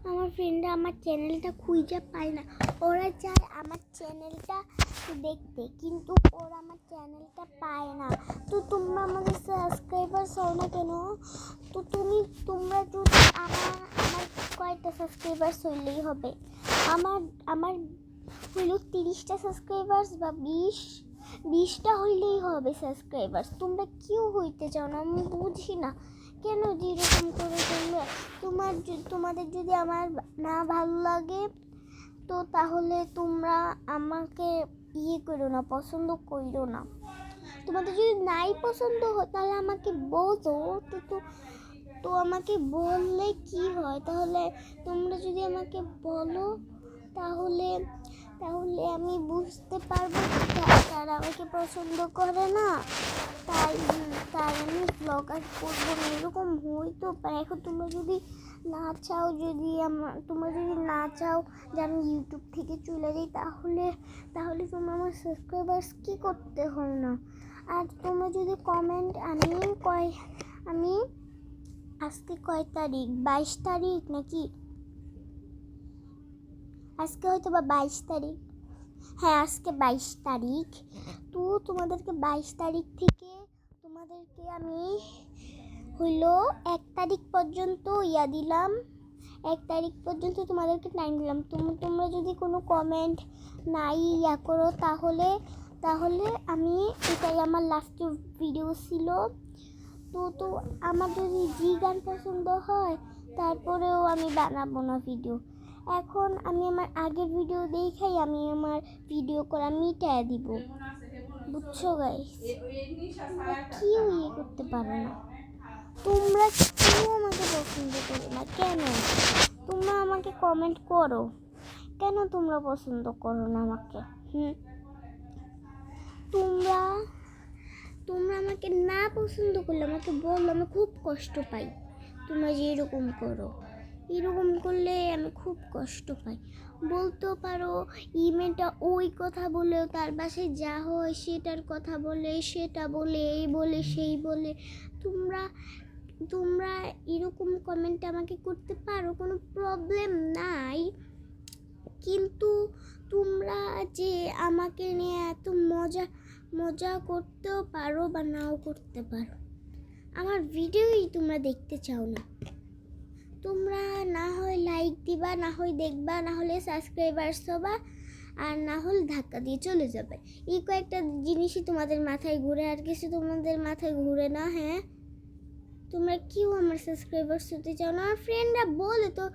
আমার ফ্রেন্ডরা আমার চ্যানেলটা খুঁজে পায় না। ওরা চায় আমার চ্যানেলটা দেখতে, কিন্তু ওরা আমার চ্যানেলটা পায় না। তো তোমরা আমাদের সাবস্ক্রাইবার হও না কেন? তো তোমরা যদি আমার কয়টা সাবস্ক্রাইবার হইলেই হবে। আমার হইল 30টা সাবস্ক্রাইবার্স বা 20টা হইলেই হবে সাবস্ক্রাইবার্স। তোমরা কেউ হইতে চাও না, আমি বুঝি না কেন যে এরকম করে তোমাদের যদি আমার না ভালো লাগে তো তাহলে তোমরা আমাকে করো না, পছন্দ করো না। তোমাদের যদি নাই পছন্দ হয় তাহলে আমাকে বলো। তো আমাকে বললে কি হয়? তাহলে তোমরা যদি আমাকে বলো তাহলে আমি বুঝতে পারবো তারা আমাকে পছন্দ করে না, তাই আমি ব্লগ আর করবো না। এরকম হইতো পারে। এখন তোমরা যদি না চাও যে আমি ইউটিউব থেকে চলে যাই, তাহলে তোমরা আমার সাবস্ক্রাইবার্স কি করতে হয় না। আর তোমরা যদি কমেন্ট আমি আজকে কয় তারিখ? 22 তারিখ নাকি? আজকে হয়তো বা 22 তারিখ। হ্যাঁ, আজকে 22 তারিখ। তো তোমাদেরকে 22 তারিখ থেকে তোমাদেরকে আমি হইল 1 তারিখ পর্যন্ত দিলাম। 1 তারিখ পর্যন্ত তোমাদেরকে টাইম দিলাম। তোমরা যদি কোনো কমেন্ট নাই করো তাহলে আমি এটাই আমার লাস্ট ভিডিও ছিল। তো আমার যদি জি গান পছন্দ হয় তারপরেও আমি বানাবো না ভিডিও। এখন আমি আমার আগের ভিডিও দেখাই আমি আমার ভিডিও করা মিটায় দিব, বুঝছো গাইস? তোমরা কেউ করতে পারো না, তোমরা কেউ আমাকে পছন্দ করো না। কেন? তোমরা আমাকে কমেন্ট করো, কেন তোমরা পছন্দ করো না আমাকে? তোমরা আমাকে না পছন্দ করলে আমাকে বললো, আমি খুব কষ্ট পাই। তোমরা যে এরকম করলে আমি খুব কষ্ট পাই। বলতেও পারো ইমেলটা ওই কথা বলেও তার বাসায় যা হয় সেটার কথা বলে, সেটা বলে, এই বলে সেই বলে। তোমরা এরকম কমেন্ট আমাকে করতে পারো, কোনো প্রবলেম নাই। কিন্তু তোমরা যে আমাকে নিয়ে এত মজা করতেও পারো বা নাও করতে পারো। আমার ভিডিওই তোমরা দেখতে চাও না। তোমরা না হয় লাইক দিবা, না হয় দেখবা, না হলে সাবস্ক্রাইবার্স হবা, আর না হলে ধাক্কা দিয়ে চলে যাবে। এই কয়েকটা জিনিসই তোমাদের মাথায় ঘুরে, আর কিছু তোমাদের মাথায় ঘুরে না। হ্যাঁ, তোমরা কেউ আমার সাবস্ক্রাইবার্স হতে চাও না। আমার ফ্রেন্ডরা বলে তো